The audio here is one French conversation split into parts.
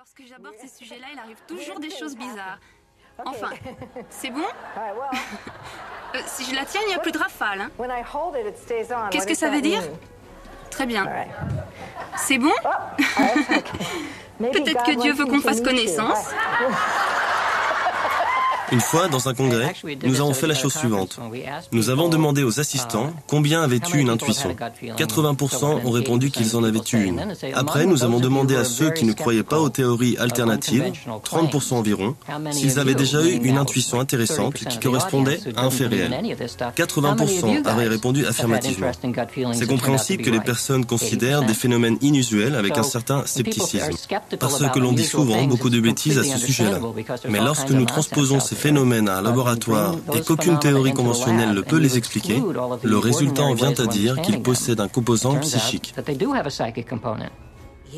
Lorsque j'aborde ces sujets-là, il arrive toujours des choses bizarres. Enfin, c'est bon? Si je la tiens, il n'y a plus de rafale. Hein. Qu'est-ce que ça veut dire? Très bien. C'est bon? Peut-être que Dieu veut qu'on fasse connaissance. Une fois, dans un congrès, nous avons fait la chose suivante. Nous avons demandé aux assistants combien avaient eu une intuition. 80% ont répondu qu'ils en avaient eu une. Après, nous avons demandé à ceux qui ne croyaient pas aux théories alternatives, 30% environ, s'ils avaient déjà eu une intuition intéressante qui correspondait à un fait réel. 80% avaient répondu affirmativement. C'est compréhensible que les personnes considèrent des phénomènes inusuels avec un certain scepticisme, parce que l'on dit souvent beaucoup de bêtises à ce sujet-là. Mais lorsque nous transposons ces phénomènes à un laboratoire et qu'aucune théorie conventionnelle ne peut les expliquer, le résultat en vient à dire qu'ils possèdent un composant psychique.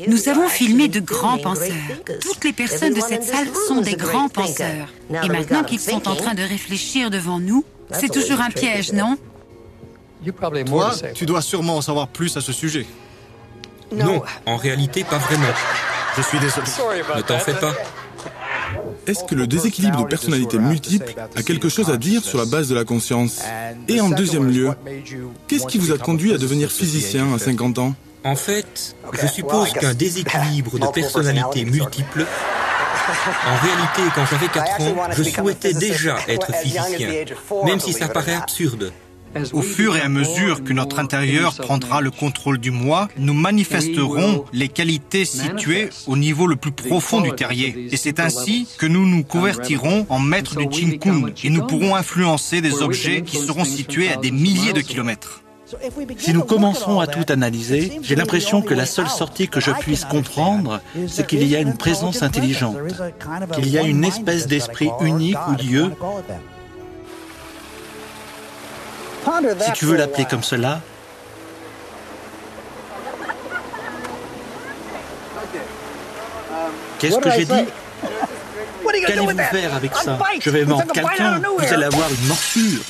Nous avons filmé de grands penseurs. Toutes les personnes de cette salle sont des grands penseurs. Et maintenant qu'ils sont en train de réfléchir devant nous, c'est toujours un piège, non? Toi, tu dois sûrement en savoir plus à ce sujet. Non, en réalité, pas vraiment. Je suis désolé. Ne t'en fais pas. Est-ce que le déséquilibre de personnalité multiple a quelque chose à dire sur la base de la conscience? Et en deuxième lieu, qu'est-ce qui vous a conduit à devenir physicien à 50 ans? En fait, je suppose qu'un déséquilibre de personnalité multiple... En réalité, quand j'avais 4 ans, je souhaitais déjà être physicien, même si ça paraît absurde. Au fur et à mesure que notre intérieur prendra le contrôle du moi, nous manifesterons les qualités situées au niveau le plus profond du terrier. Et c'est ainsi que nous nous convertirons en maîtres du Ching Kung et nous pourrons influencer des objets qui seront situés à des milliers de kilomètres. Si nous commençons à tout analyser, j'ai l'impression que la seule sortie que je puisse comprendre, c'est qu'il y a une présence intelligente, qu'il y a une espèce d'esprit unique ou Dieu. Si tu veux l'appeler comme cela. Qu'est-ce que j'ai dit? Qu'allez-vous faire avec ça? Je vais mordre quelqu'un, vous allez avoir une morsure.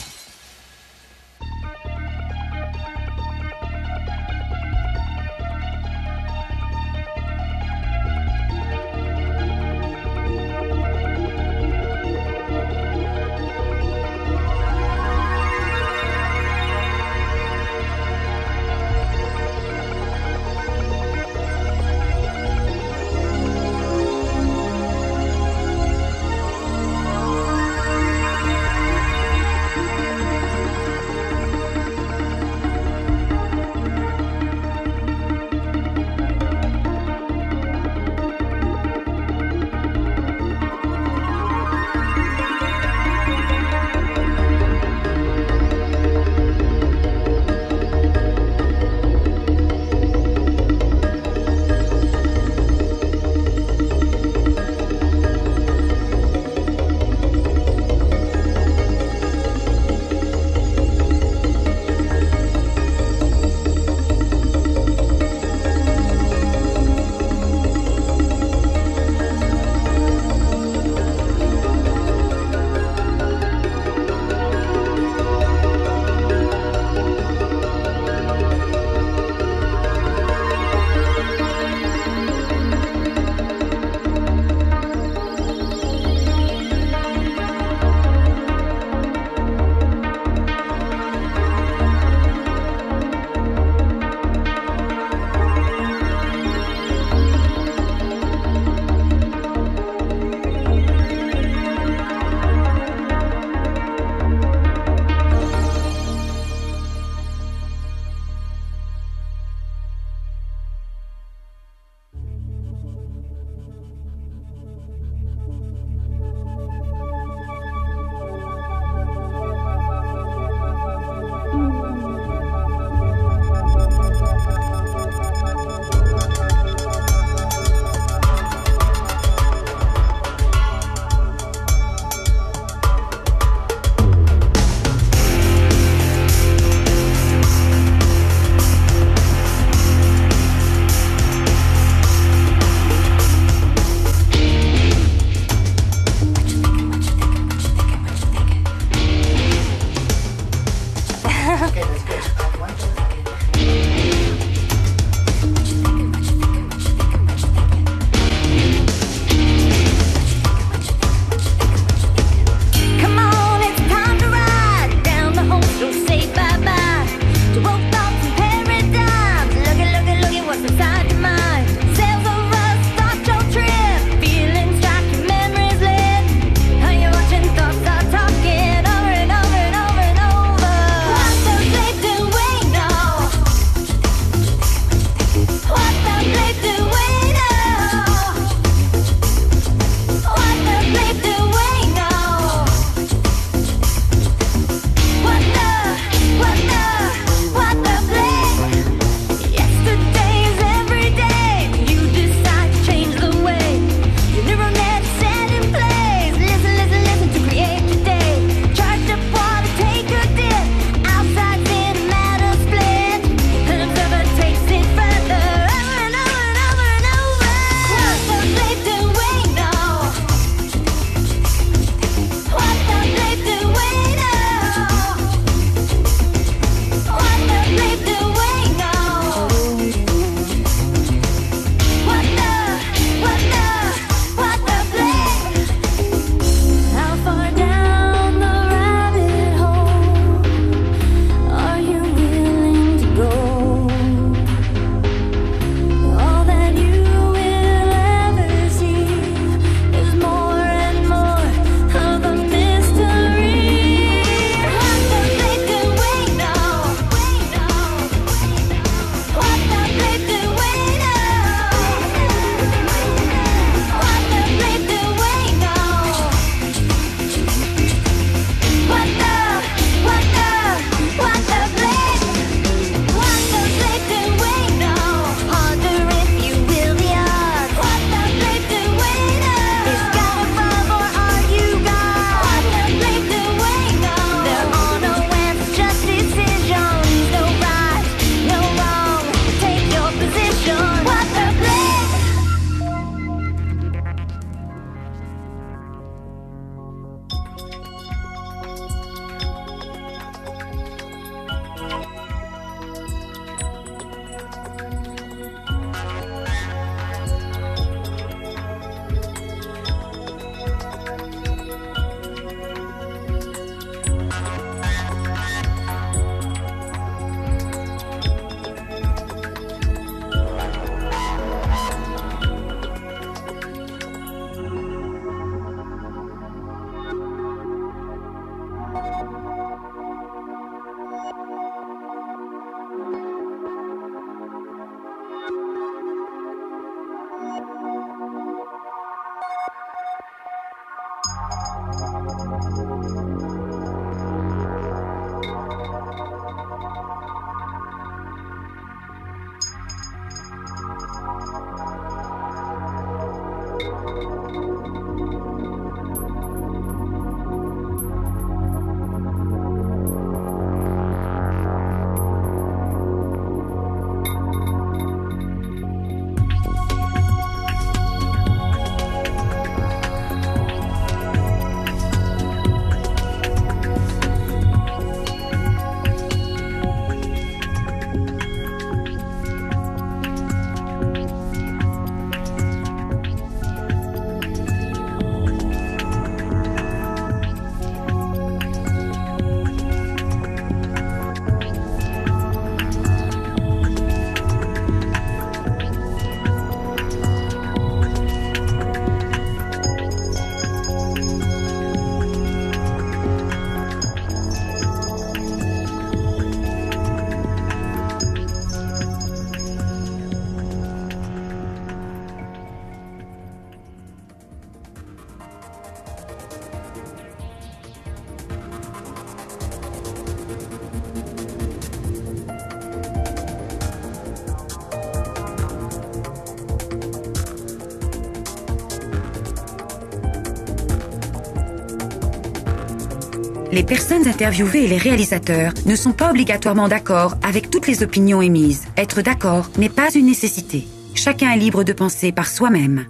Les personnes interviewées et les réalisateurs ne sont pas obligatoirement d'accord avec toutes les opinions émises. Être d'accord n'est pas une nécessité. Chacun est libre de penser par soi-même.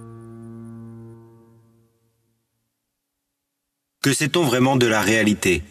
Que sait-on vraiment de la réalité ?